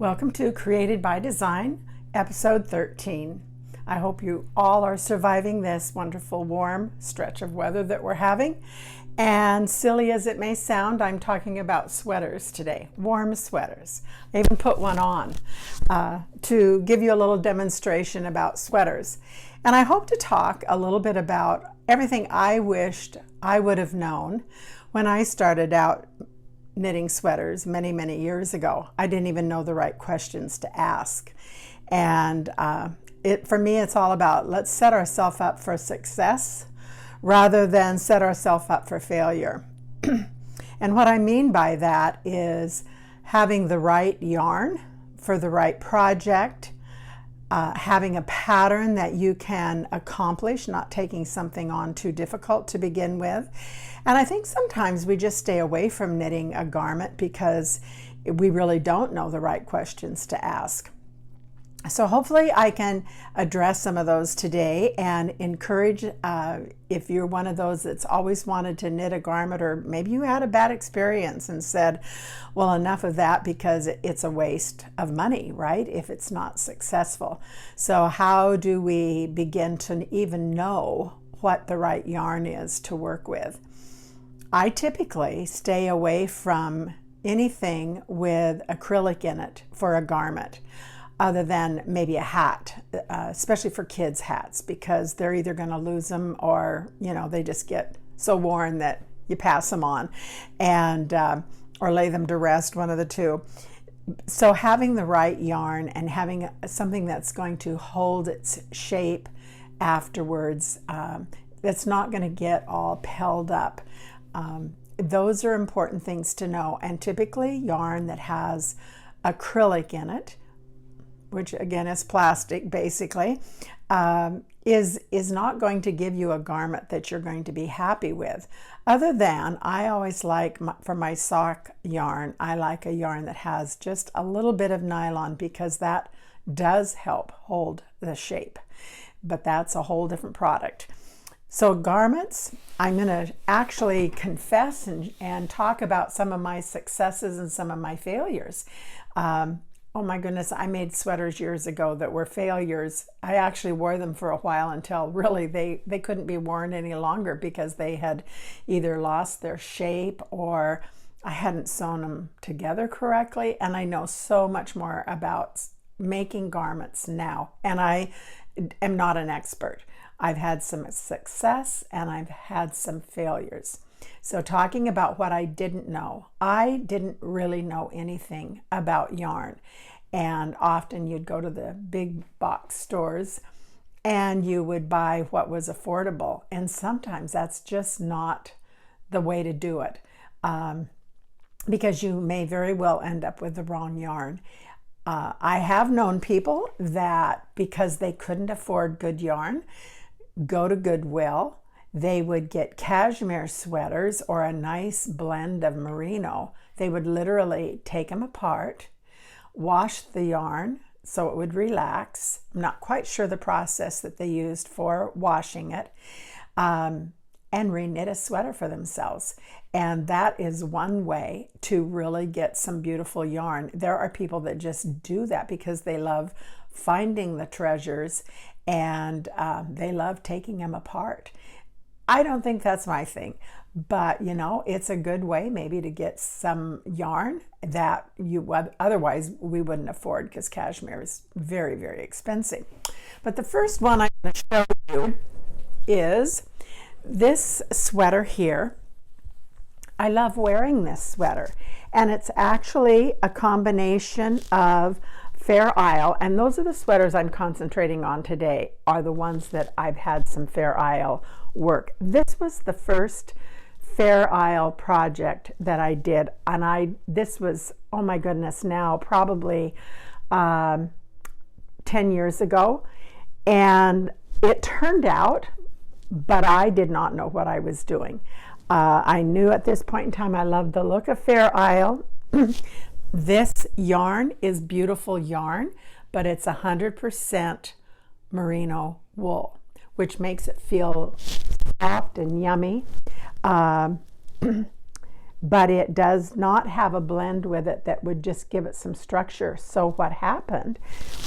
Welcome to Created by Design, episode 13. I hope you all are surviving this wonderful warm stretch of weather that we're having. And silly as it may sound, I'm talking about sweaters today, warm sweaters. I even put one on to give you a little demonstration about sweaters. And I hope to talk a little bit about everything I wished I would have known when I started out knitting sweaters many years ago. I didn't even know the right questions to ask. And for me, it's all about let's set ourselves up for success rather than set ourselves up for failure. And what I mean by that is having the right yarn for the right project, having a pattern that you can accomplish, not taking something on too difficult to begin with. And I think sometimes we just stay away from knitting a garment because we really don't know the right questions to ask. So hopefully I can address some of those today and encourage, if you're one of those that's always wanted to knit a garment, or maybe you had a bad experience and said, well, enough of that because it's a waste of money, right? If it's not successful. So how do we begin to even know what the right yarn is to work with? I typically stay away from anything with acrylic in it for a garment, other than maybe a hat, especially for kids' hats, because they're either going to lose them or, they just get so worn that you pass them on and or lay them to rest, one of the two. So having the right yarn and having something that's going to hold its shape afterwards, that's not going to get all pelled up. Those are important things to know. And typically yarn that has acrylic in it, which again is plastic basically, is not going to give you a garment that you're going to be happy with. Other than, I always like, for my sock yarn, I like a yarn that has just a little bit of nylon because that does help hold the shape. But that's a whole different product. So garments, I'm going to actually confess and talk about some of my successes and some of my failures. Oh my goodness, I made sweaters years ago that were failures. I actually wore them for a while until really they couldn't be worn any longer because they had either lost their shape or I hadn't sewn them together correctly. And I know so much more about making garments now, and I am not an expert. I've had some success and I've had some failures. So talking about what I didn't know, I didn't really know anything about yarn. And often you'd go to the big box stores and you would buy what was affordable. And sometimes that's just not the way to do it, because you may very well end up with the wrong yarn. I have known people that because they couldn't afford good yarn, go to Goodwill. They would get cashmere sweaters or a nice blend of merino. They would literally take them apart, wash the yarn so it would relax. I'm not quite sure the process that they used for washing it, and reknit a sweater for themselves. And that is one way to really get some beautiful yarn. There are people that just do that because they love finding the treasures and they love taking them apart. I don't think that's my thing, but it's a good way maybe to get some yarn that otherwise we wouldn't afford because cashmere is very expensive. But the first one I'm going to show you is this sweater here. I love wearing this sweater, and it's actually a combination of Fair Isle, and those are the sweaters I'm concentrating on today, are the ones that I've had some Fair Isle work. This was the first Fair Isle project that I did, and this was, oh my goodness, now probably 10 years ago, and it turned out, but I did not know what I was doing. I knew at this point in time I loved the look of Fair Isle. This yarn is beautiful yarn, but it's 100% merino wool, which makes it feel soft and yummy. but it does not have a blend with it that would just give it some structure. So what happened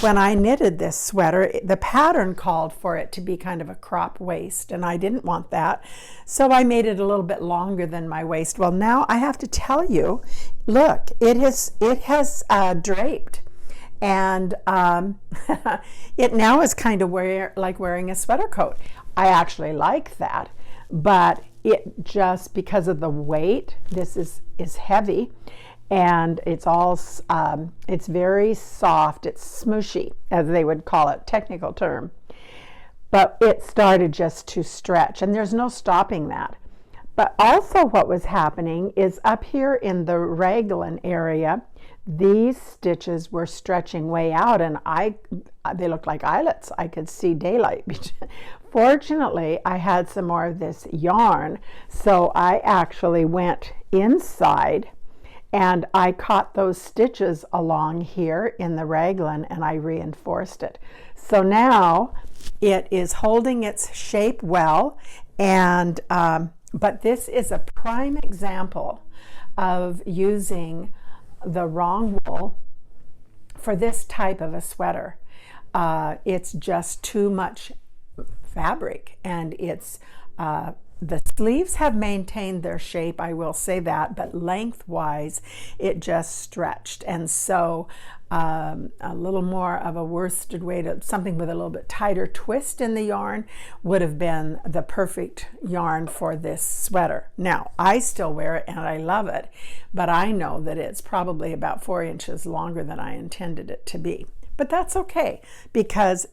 when I knitted this sweater, the pattern called for it to be kind of a crop waist, and I didn't want that. So I made it a little bit longer than my waist. Well, now I have to tell you, look, it has draped. And it now is kind of like wearing a sweater coat. I actually like that, but it just, because of the weight, this is heavy, and it's all it's very soft. It's smooshy, as they would call it, technical term. But it started just to stretch, and there's no stopping that. But also what was happening is up here in the raglan area, these stitches were stretching way out, and they looked like eyelets. I could see daylight. Fortunately, I had some more of this yarn, so I actually went inside and I caught those stitches along here in the raglan, and I reinforced it. So now it is holding its shape well, and but this is a prime example of using the wrong wool for this type of a sweater. It's just too much fabric, and it's the sleeves have maintained their shape, I will say that, but lengthwise it just stretched. And so a little more of a worsted weight, something with a little bit tighter twist in the yarn, would have been the perfect yarn for this sweater. Now, I still wear it and I love it, but I know that it's probably about 4 inches longer than I intended it to be. But that's okay, because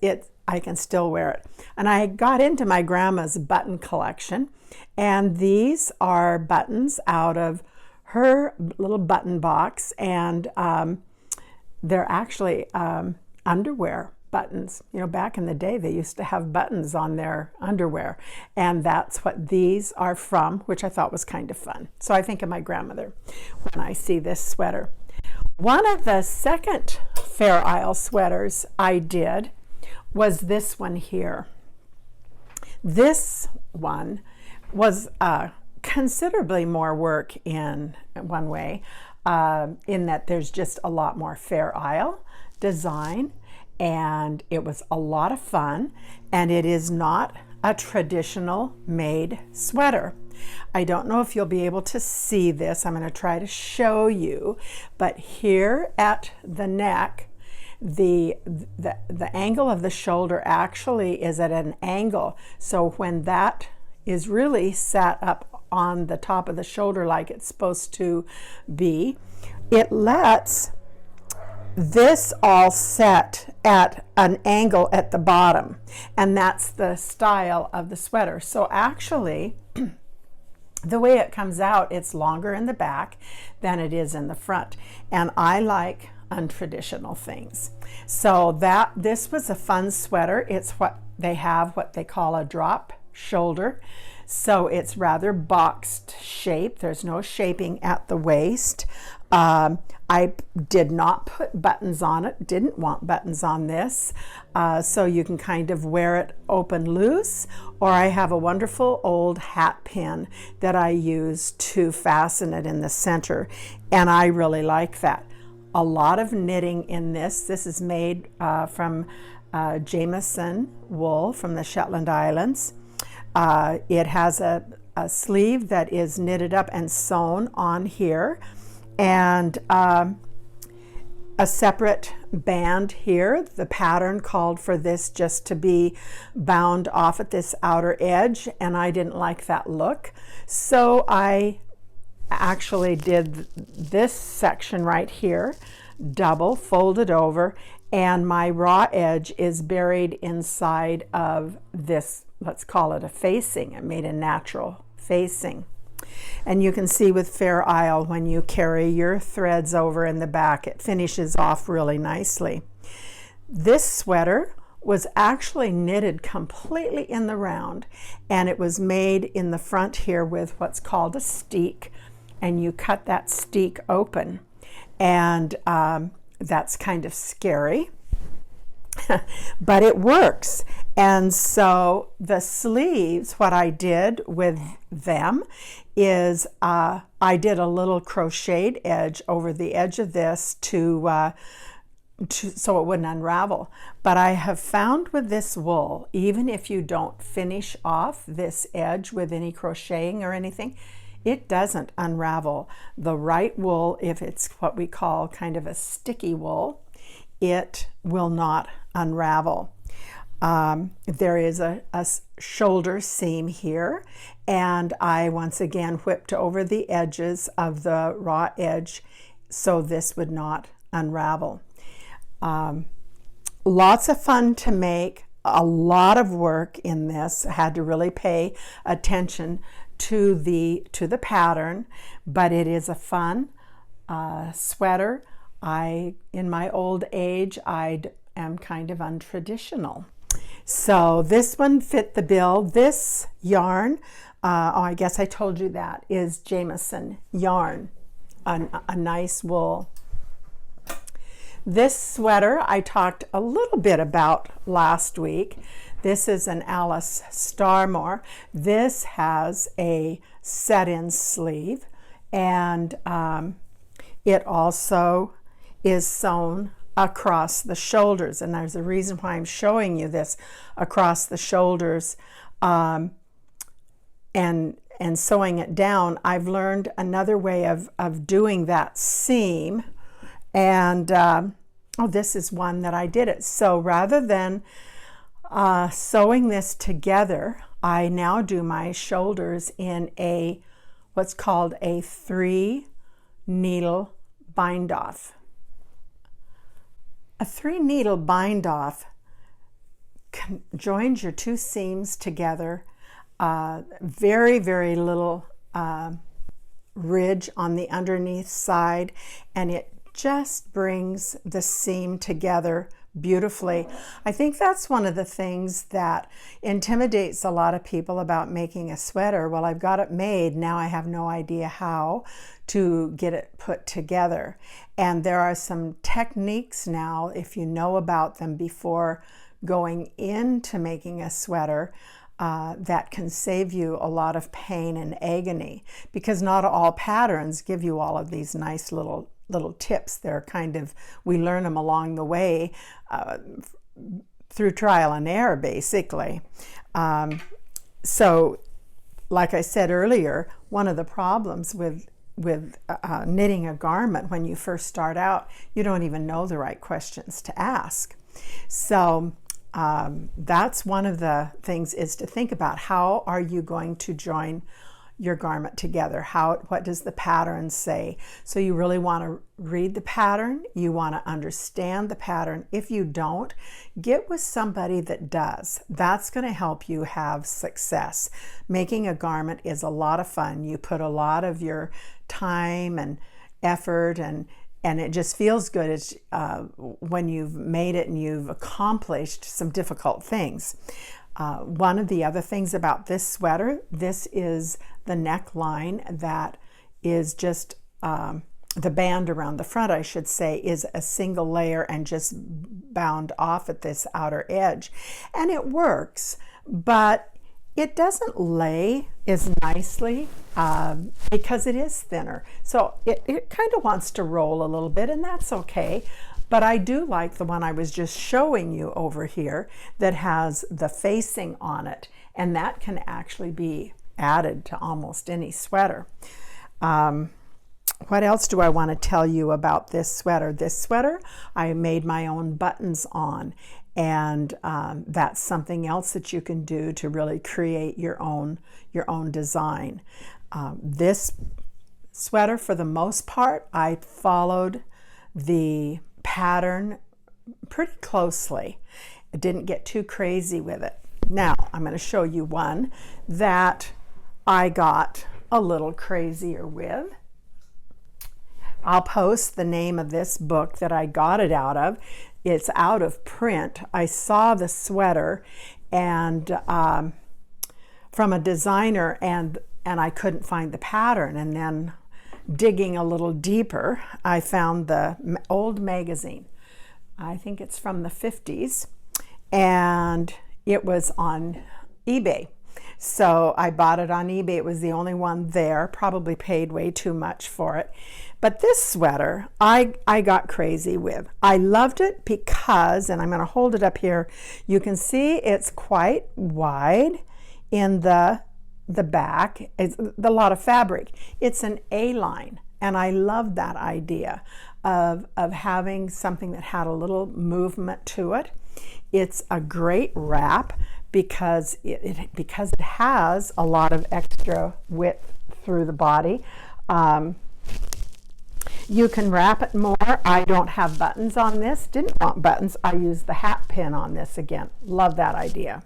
I can still wear it. And I got into my grandma's button collection, and these are buttons out of her little button box, and they're actually underwear buttons. You know, back in the day, they used to have buttons on their underwear, and that's what these are from, which I thought was kind of fun. So I think of my grandmother when I see this sweater. One of the second Fair Isle sweaters I did was this one here. This one was considerably more work in one way, in that there's just a lot more Fair Isle design, and it was a lot of fun, and it is not a traditional made sweater. I don't know if you'll be able to see this. I'm going to try to show you, but here at the neck, the angle of the shoulder actually is at an angle. So when that is really sat up on the top of the shoulder like it's supposed to be, it lets this all set at an angle at the bottom, and that's the style of the sweater. So actually, the way it comes out, it's longer in the back than it is in the front, and I like untraditional things. So this was a fun sweater. It's what they call a drop shoulder, so it's rather boxed shape. There's no shaping at the waist. I did not put buttons on it, didn't want buttons on this, so you can kind of wear it open loose, or I have a wonderful old hat pin that I use to fasten it in the center, and I really like that. A lot of knitting in this. This is made from Jameson wool from the Shetland Islands. It has a sleeve that is knitted up and sewn on here, and a separate band here. The pattern called for this just to be bound off at this outer edge, and I didn't like that look, so I actually did this section right here, double folded over, and my raw edge is buried inside of this, let's call it a facing. I made a natural facing. And you can see with Fair Isle, when you carry your threads over in the back, it finishes off really nicely. This sweater was actually knitted completely in the round, and it was made in the front here with what's called a steek, and you cut that steek open, and that's kind of scary. but it works. And so the sleeves, what I did with them is I did a little crocheted edge over the edge of this so it wouldn't unravel. But I have found with this wool, even if you don't finish off this edge with any crocheting or anything, it doesn't unravel. The right wool, if it's what we call kind of a sticky wool, it will not unravel. There is a shoulder seam here, and I once again whipped over the edges of the raw edge so this would not unravel. Lots of fun to make, a lot of work in this. I had to really pay attention to the pattern, but it is a fun sweater. In my old age, I am kind of untraditional. So this one fit the bill. This yarn, I guess I told you that, is Jameson yarn, a nice wool. This sweater I talked a little bit about last week. This is an Alice Starmore. This has a set-in sleeve, and it also is sewn across the shoulders, and there's a reason why I'm showing you this across the shoulders and sewing it down. I've learned another way of doing that seam, and this is one that I did it. So rather than sewing this together, I now do my shoulders in what's called a 3-needle bind off. A 3-needle bind off joins your two seams together, very, very little ridge on the underneath side, and it just brings the seam together beautifully. I think that's one of the things that intimidates a lot of people about making a sweater. Well, I've got it made, now I have no idea how to get it put together. And there are some techniques now, if you know about them before going into making a sweater, that can save you a lot of pain and agony, because not all patterns give you all of these nice little tips. They're we learn them along the way through trial and error, basically. So like I said earlier, one of the problems with knitting a garment when you first start out, you don't even know the right questions to ask. So that's one of the things, is to think about how are you going to join your garment together. What does the pattern say? So you really want to read the pattern. You want to understand the pattern. If you don't, get with somebody that does. That's going to help you have success. Making a garment is a lot of fun. You put a lot of your time and effort, and it just feels good when you've made it and you've accomplished some difficult things. One of the other things about this sweater, this is the neckline that is just, the band around the front, I should say, is a single layer and just bound off at this outer edge. And it works, but it doesn't lay as nicely because it is thinner. So it kind of wants to roll a little bit, and that's okay. But I do like the one I was just showing you over here that has the facing on it, and that can actually be added to almost any sweater. What else do I want to tell you about this sweater? This sweater, I made my own buttons on, and that's something else that you can do to really create your own design. This sweater, for the most part, I followed the pattern pretty closely. I didn't get too crazy with it. Now I'm going to show you one that I got a little crazier with. I'll post the name of this book that I got it out of. It's out of print. I saw the sweater and from a designer, and I couldn't find the pattern, and then digging a little deeper, I found the old magazine. I think it's from the 50s, and it was on eBay. So I bought it on eBay. It was the only one there. Probably paid way too much for it. But this sweater, I got crazy with. I loved it because, and I'm going to hold it up here, you can see it's quite wide in the back. It's a lot of fabric. It's an A-line, and I love that idea of having something that had a little movement to it. It's a great wrap because it has a lot of extra width through the body. You can wrap it more. I don't have buttons on this. Didn't want buttons. I used the hat pin on this again. Love that idea.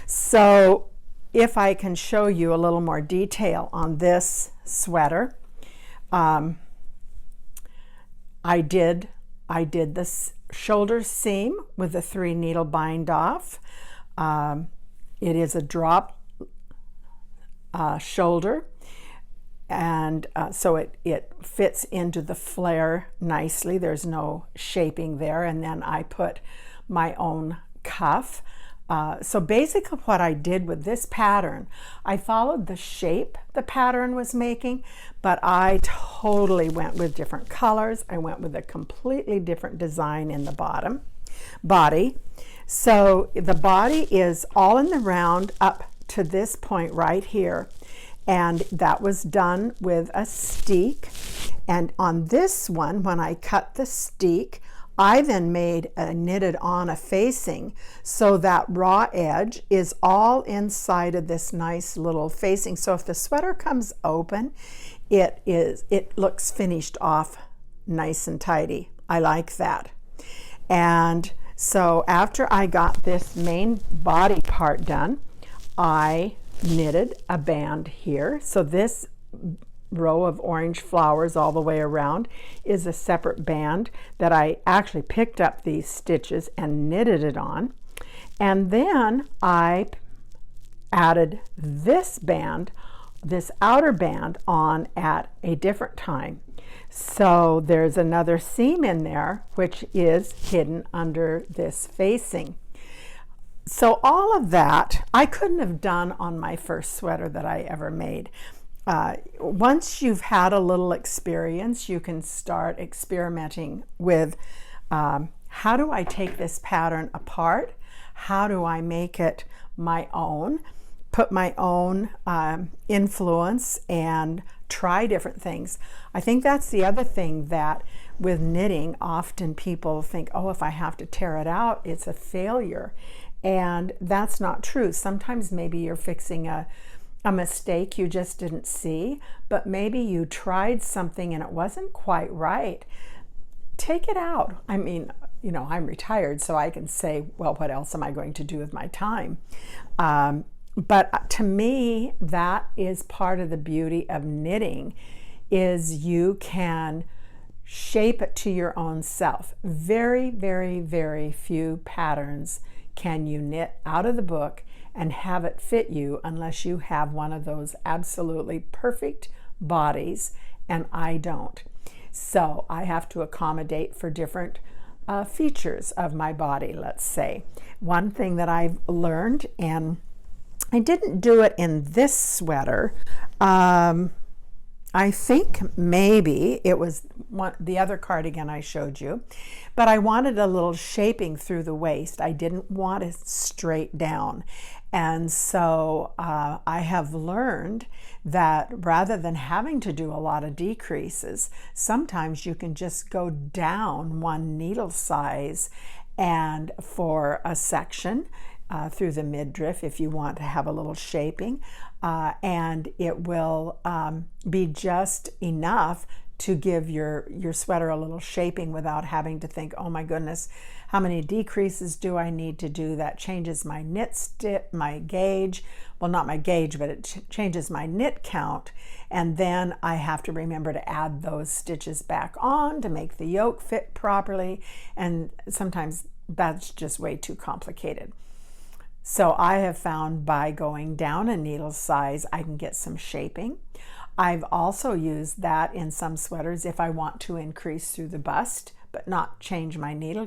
So if I can show you a little more detail on this sweater, I did this shoulder seam with a 3 needle bind off. It is a drop shoulder, and so it fits into the flare nicely. There's no shaping there, and then I put my own cuff. So basically what I did with this pattern, I followed the shape the pattern was making, but I totally went with different colors. I went with a completely different design in the body. So the body is all in the round up to this point right here. And that was done with a steek. And on this one, when I cut the steek, I then knitted on a facing, so that raw edge is all inside of this nice little facing. So if the sweater comes open, it looks finished off nice and tidy. I like that. And so after I got this main body part done, I knitted a band here. So this row of orange flowers all the way around is a separate band that I actually picked up these stitches and knitted it on. And then I added this band, this outer band, on at a different time. So there's another seam in there which is hidden under this facing. So all of that I couldn't have done on my first sweater that I ever made. Once you've had a little experience, you can start experimenting with how do I take this pattern apart? How do I make it my own? Put my own influence and try different things. I think that's the other thing, that with knitting, often people think, oh, if I have to tear it out, it's a failure. And that's not true. Sometimes maybe you're fixing a mistake you just didn't see, but maybe you tried something and it wasn't quite right. Take it out. I mean, you know, I'm retired, so I can say, well, what else am I going to do with my time? But to me, that is part of the beauty of knitting, is you can shape it to your own self. Very, very, very few patterns can you knit out of the book and have it fit you unless you have one of those absolutely perfect bodies, and I don't. So I have to accommodate for different features of my body, let's say. One thing that I've learned, and I didn't do it in this sweater, I think maybe it was the other cardigan I showed you, but I wanted a little shaping through the waist. I didn't want it straight down. And so I have learned that rather than having to do a lot of decreases, sometimes you can just go down 1 needle size and for a section through the midriff if you want to have a little shaping, and it will be just enough to give your sweater a little shaping without having to think, oh my goodness, how many decreases do I need to do? That changes my my gauge. Well, not my gauge, but it changes my knit count. And then I have to remember to add those stitches back on to make the yoke fit properly. And sometimes that's just way too complicated. So I have found by going down a needle size, I can get some shaping. I've also used that in some sweaters if I want to increase through the bust, but not change my needle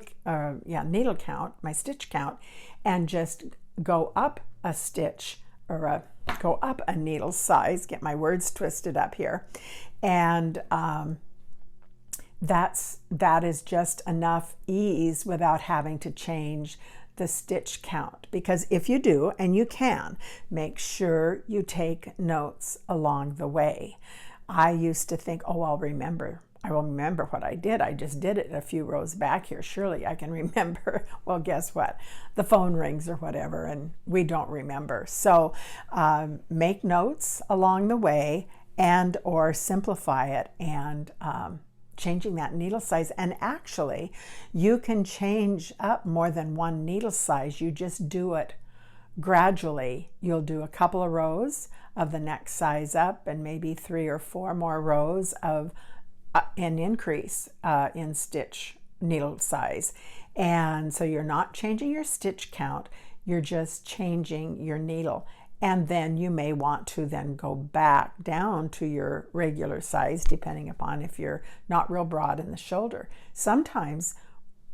count, my stitch count, and just go up a stitch or go up a needle size. Get my words twisted up here, and that is just enough ease without having to change the stitch count. Because if you do, and you can, make sure you take notes along the way. I used to think, oh, I will remember what I did. I just did it a few rows back here. Surely I can remember. Well, guess what? The phone rings or whatever, and we don't remember. So make notes along the way, and or simplify it, and changing that needle size. And actually, you can change up more than one needle size. You just do it gradually. You'll do a couple of rows of the next size up, and maybe 3 or 4 more rows of an increase in stitch needle size. And so you're not changing your stitch count, you're just changing your needle. And then you may want to then go back down to your regular size, depending upon if you're not real broad in the shoulder. Sometimes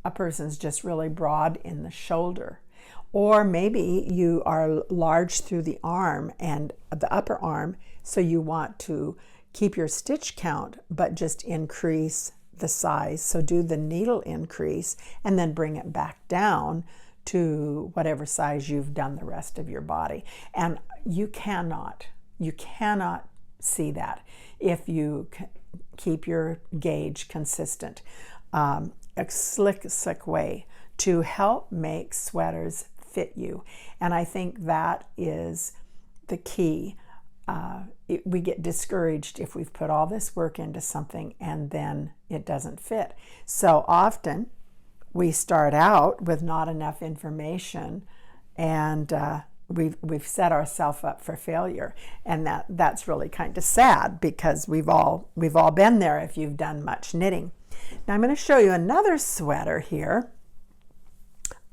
a person's just really broad in the shoulder. Or maybe you are large through the arm and the upper arm, so you want to keep your stitch count, but just increase the size. So do the needle increase and then bring it back down to whatever size you've done the rest of your body. And you cannot see that if you keep your gauge consistent. A slick way to help make sweaters fit you. And I think that is the key. We get discouraged if we've put all this work into something and then it doesn't fit. So often we start out with not enough information, and we've set ourselves up for failure, and that's really kind of sad, because we've all been there if you've done much knitting. Now I'm going to show you another sweater here.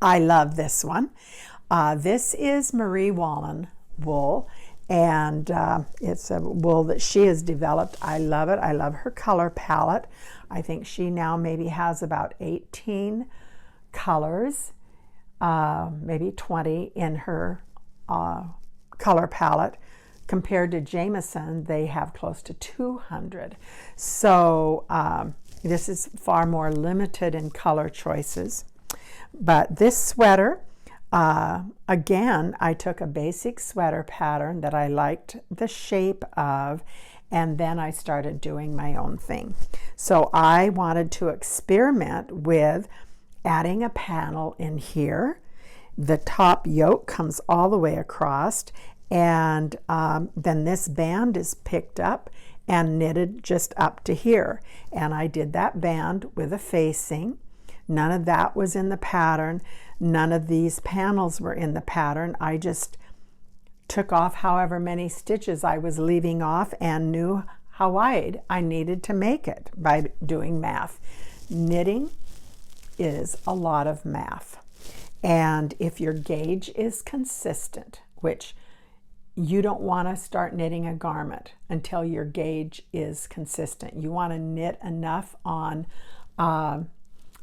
I love this one. This is Marie Wallin wool, and it's a wool that she has developed. I love it. I love her color palette. I think she now maybe has about 18 colors, maybe 20 in her color palette. Compared to Jamieson, they have close to 200. So this is far more limited in color choices. But this sweater, again, I took a basic sweater pattern that I liked the shape of, and then I started doing my own thing. So I wanted to experiment with adding a panel in here. The top yoke comes all the way across, and then this band is picked up and knitted just up to here. And I did that band with a facing. None of that was in the pattern. None of these panels were in the pattern. I just took off however many stitches I was leaving off and knew how wide I needed to make it by doing math. Knitting is a lot of math. And if your gauge is consistent, which you don't want to start knitting a garment until your gauge is consistent. You want to knit enough on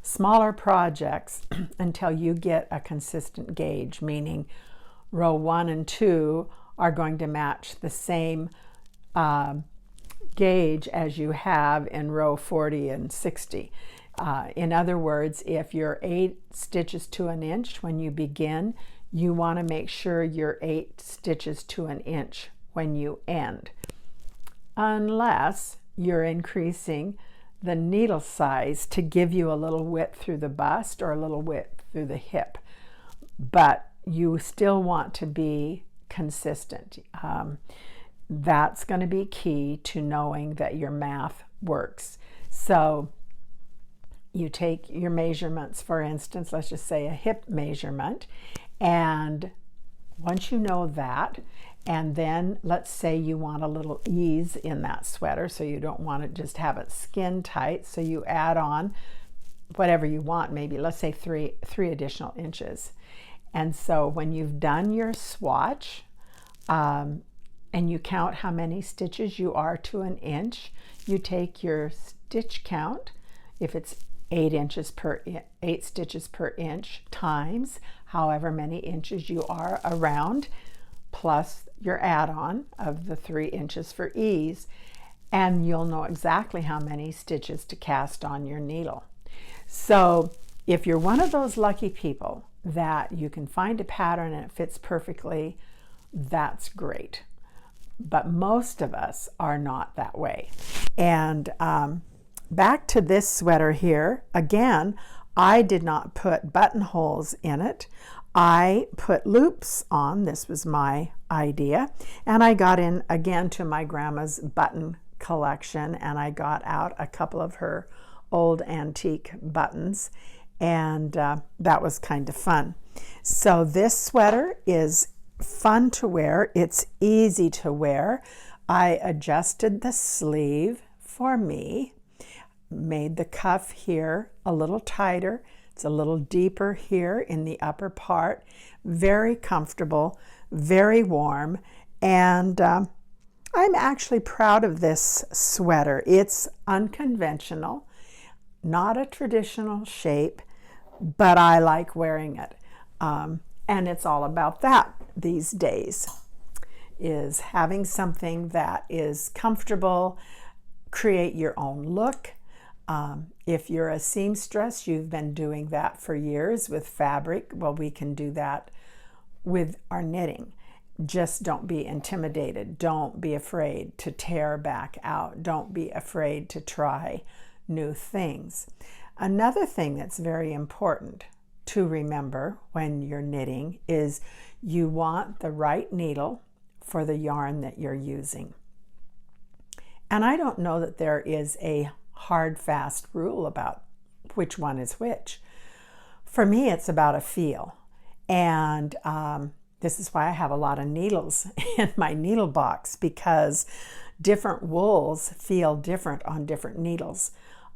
smaller projects until you get a consistent gauge, meaning row 1 and 2 are going to match the same gauge as you have in row 40 and 60. In other words, if you're 8 stitches to an inch when you begin, you want to make sure you're 8 stitches to an inch when you end, unless you're increasing the needle size to give you a little width through the bust or a little width through the hip. But you still want to be consistent. That's going to be key to knowing that your math works. So you take your measurements, for instance, let's just say a hip measurement, and once you know that, and then let's say you want a little ease in that sweater, so you don't want to just have it skin tight, so you add on whatever you want, maybe let's say three additional inches. And so when you've done your swatch and you count how many stitches you are to an inch, you take your stitch count. If it's 8 stitches per inch times however many inches you are around, plus your add-on of the 3 inches for ease, and you'll know exactly how many stitches to cast on your needle. So if you're one of those lucky people that you can find a pattern and it fits perfectly, that's great. But most of us are not that way. And back to this sweater here, again, I did not put buttonholes in it. I put loops on. This was my idea. And I got in again to my grandma's button collection, and I got out a couple of her old antique buttons, and that was kind of fun. So this sweater is fun to wear. It's easy to wear. I adjusted the sleeve for me, made the cuff here a little tighter. It's a little deeper here in the upper part. Very comfortable, very warm, and I'm actually proud of this sweater. It's unconventional, not a traditional shape, but I like wearing it. And it's all about that these days, is having something that is comfortable, create your own look. If you're a seamstress, you've been doing that for years with fabric. Well, we can do that with our knitting. Just don't be intimidated. Don't be afraid to tear back out. Don't be afraid to try new things. Another thing that's very important to remember when you're knitting is you want the right needle for the yarn that you're using. And I don't know that there is a hard, fast rule about which one is which. For me, it's about a feel. And this is why I have a lot of needles in my needle box, because different wools feel different on different needles.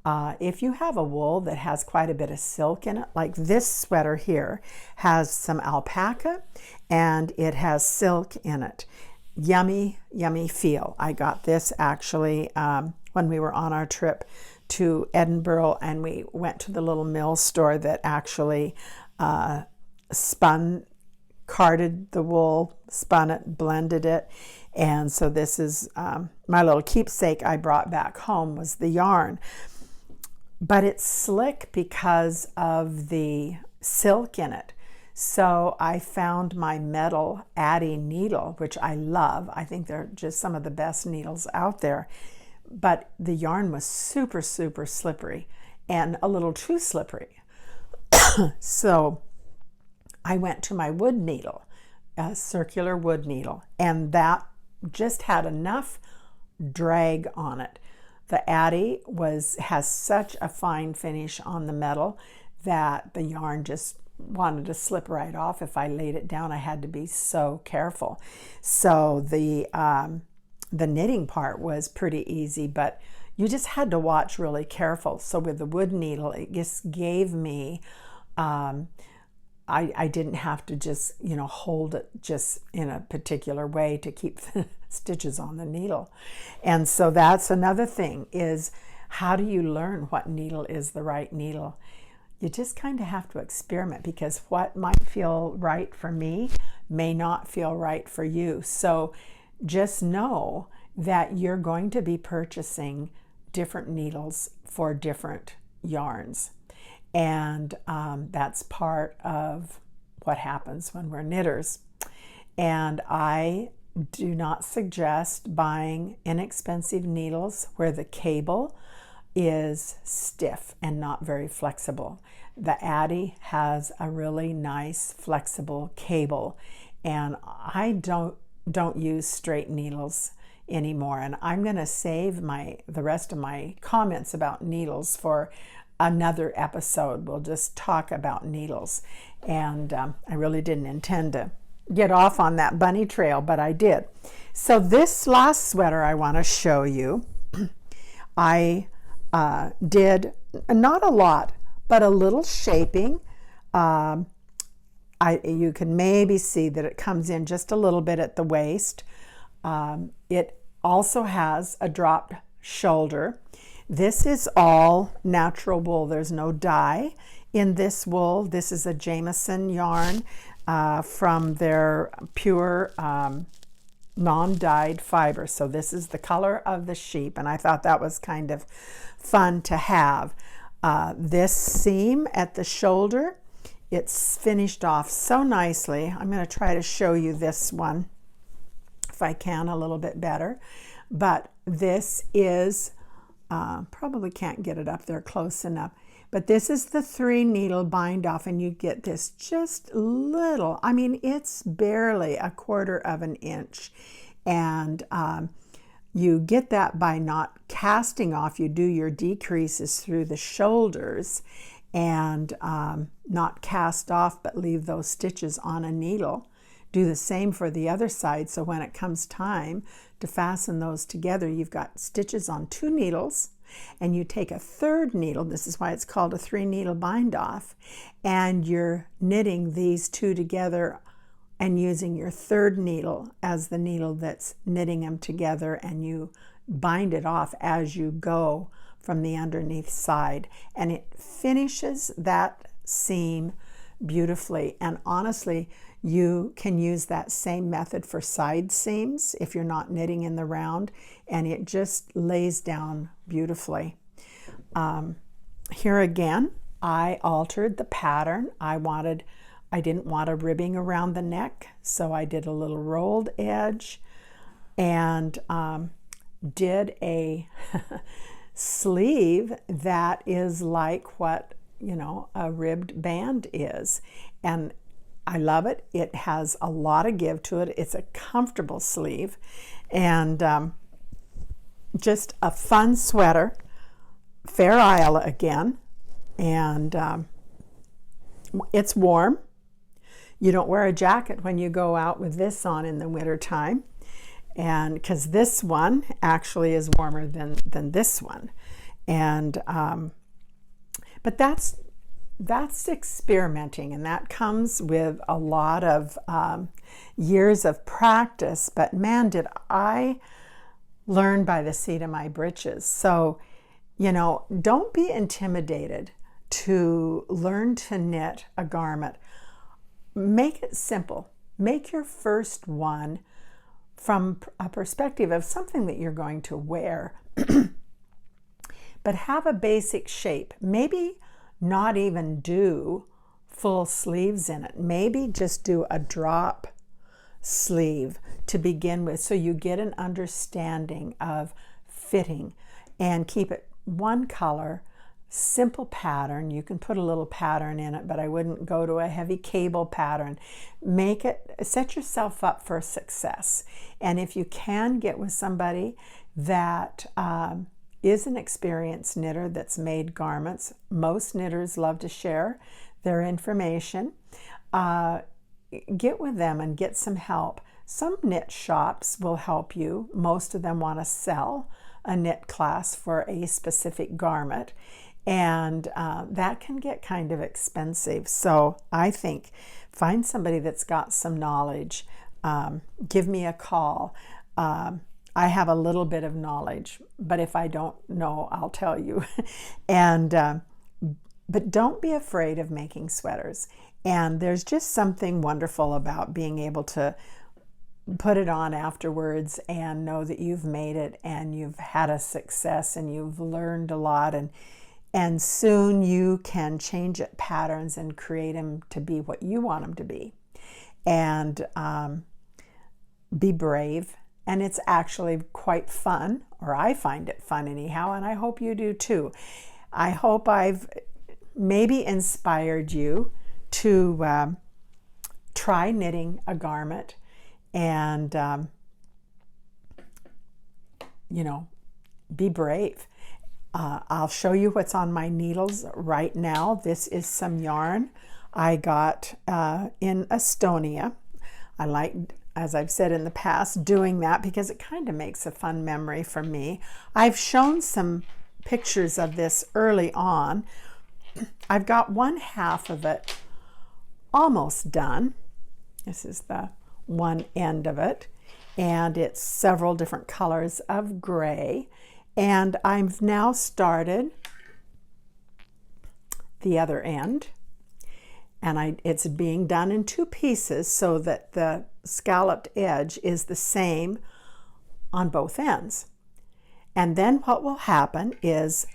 If you have a wool that has quite a bit of silk in it, like this sweater here has some alpaca and it has silk in it. Yummy, yummy feel. I got this actually when we were on our trip to Edinburgh, and we went to the little mill store that actually carded the wool, spun it, blended it. And so this is my little keepsake I brought back home, was the yarn. But it's slick because of the silk in it. So I found my metal Addi needle, which I love. I think they're just some of the best needles out there. But the yarn was super, super slippery, and a little too slippery. So I went to my wood needle, a circular wood needle, and that just had enough drag on it. The Addi has such a fine finish on the metal that the yarn just wanted to slip right off. If I laid it down, I had to be so careful. So the knitting part was pretty easy, but you just had to watch really careful. So with the wood needle, it just gave me, I didn't have to just, hold it just in a particular way to keep the stitches on the needle. And so that's another thing, is how do you learn what needle is the right needle? You just kind of have to experiment, because what might feel right for me may not feel right for you. So just know that you're going to be purchasing different needles for different yarns. And that's part of what happens when we're knitters. And I do not suggest buying inexpensive needles where the cable is stiff and not very flexible. The Addi has a really nice flexible cable, and I don't use straight needles anymore. And I'm going to save the rest of my comments about needles for another episode. We'll just talk about needles. And I really didn't intend to get off on that bunny trail, but I did. So this last sweater I want to show you, I did not a lot, but a little shaping. You can maybe see that it comes in just a little bit at the waist. It also has a dropped shoulder. This is all natural wool. There's no dye in this wool. This is a Jameson yarn from their pure non-dyed fiber. So this is the color of the sheep, and I thought that was kind of fun to have. This seam at the shoulder, it's finished off so nicely. I'm going to try to show you this one if I can a little bit better, but this is probably can't get it up there close enough, but this is the 3 needle bind off, and you get this just little, I mean, it's barely 1/4 of an inch, and you get that by not casting off. You do your decreases through the shoulders and not cast off, but leave those stitches on a needle. Do the same for the other side, so when it comes time to fasten those together, you've got stitches on 2 needles, and you take a 3rd needle, this is why it's called a 3 needle bind off, and you're knitting these 2 together and using your 3rd needle as the needle that's knitting them together, and you bind it off as you go from the underneath side, and it finishes that seam beautifully. And honestly, you can use that same method for side seams if you're not knitting in the round, and it just lays down beautifully. Here again, I altered the pattern. I didn't want a ribbing around the neck, so I did a little rolled edge and did a sleeve that is like what, you know, a ribbed band is, and I love it. It has a lot of give to it. It's a comfortable sleeve, and just a fun sweater. Fair Isle again, and it's warm. You don't wear a jacket when you go out with this on in the winter time, and because this one actually is warmer than this one, and but that's experimenting, and that comes with a lot of years of practice. But man, did I learn by the seat of my britches. So, you know, don't be intimidated to learn to knit a garment. Make it simple. Make your first one from a perspective of something that you're going to wear, but have a basic shape. Maybe not even do full sleeves in it. Maybe just do a drop sleeve to begin with, so you get an understanding of fitting, and keep it one color, simple pattern. You can put a little pattern in it, but I wouldn't go to a heavy cable pattern. Make it, set yourself up for success. And if you can get with somebody that is an experienced knitter that's made garments, most knitters love to share their information. Get with them and get some help. Some knit shops will help you. Most of them want to sell a knit class for a specific garment, and that can get kind of expensive. So I think find somebody that's got some knowledge. Give me a call. I have a little bit of knowledge, but if I don't know, I'll tell you. And but don't be afraid of making sweaters. And there's just something wonderful about being able to put it on afterwards and know that you've made it and you've had a success and you've learned a lot, and soon you can change it patterns and create them to be what you want them to be. And be brave. And it's actually quite fun, or I find it fun anyhow, and I hope you do too. I hope I've maybe inspired you to try knitting a garment, and you know, be brave. I'll show you what's on my needles right now. This is some yarn I got in Estonia. I like, as I've said in the past, doing that because it kind of makes a fun memory for me. I've shown some pictures of this early on. I've got 1/2 of it almost done. This is the one end of it, and it's several different colors of gray, And I've now started the other end, and it's being done in 2 pieces so that the scalloped edge is the same on both ends. And then what will happen is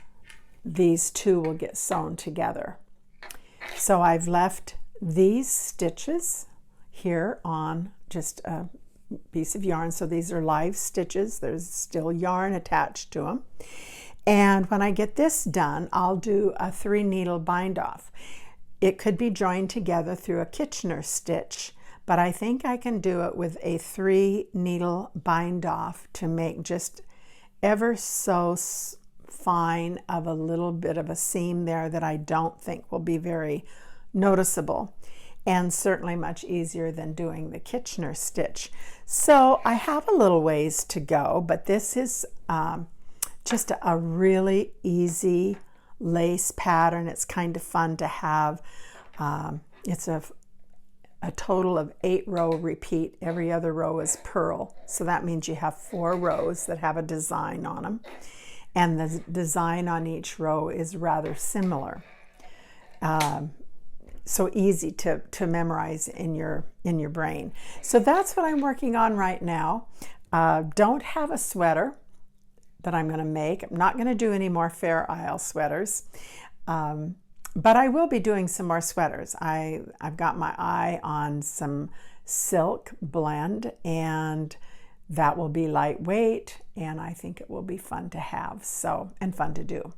these 2 will get sewn together. So I've left these stitches here on just a piece of yarn. So these are live stitches. There's still yarn attached to them. And when I get this done, I'll do a 3 needle bind off. It could be joined together through a Kitchener stitch, but I think I can do it with a 3 needle bind off to make just ever so fine of a little bit of a seam there that I don't think will be very noticeable, and certainly much easier than doing the Kitchener stitch. So I have a little ways to go, but this is just a really easy lace pattern. It's kind of fun to have. It's a total of 8 row repeat. Every other row is purl. So that means you have 4 rows that have a design on them. And the design on each row is rather similar. So easy to memorize in your brain. So that's what I'm working on right now. Don't have a sweater that I'm going to make. I'm not going to do any more Fair Isle sweaters. But I will be doing some more sweaters. I've got my eye on some silk blend, and that will be lightweight, and I think it will be fun to have, and fun to do.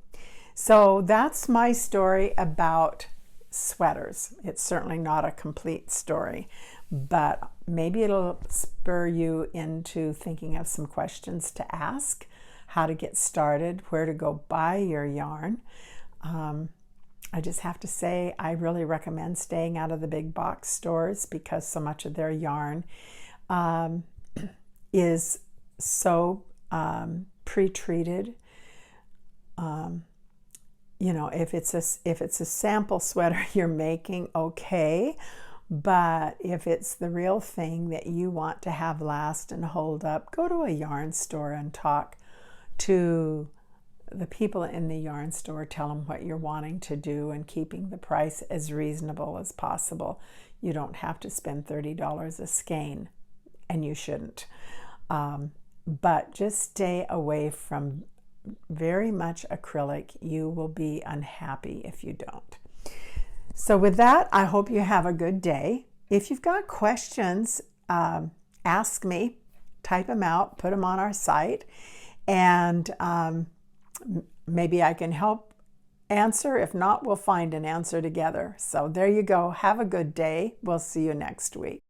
So that's my story about sweaters. It's certainly not a complete story, but maybe it'll spur you into thinking of some questions to ask, how to get started, where to go buy your yarn. I just have to say, I really recommend staying out of the big box stores because so much of their yarn is so pre-treated. You know, if it's a sample sweater you're making, okay, but if it's the real thing that you want to have last and hold up, go to a yarn store and talk to the people in the yarn store. Tell them what you're wanting to do and keeping the price as reasonable as possible. You don't have to spend $30 a skein, and you shouldn't. But just stay away from very much acrylic. You will be unhappy if you don't. So with that, I hope you have a good day. If you've got questions, ask me, type them out, put them on our site, and maybe I can help answer. If not, we'll find an answer together. So there you go. Have a good day. We'll see you next week.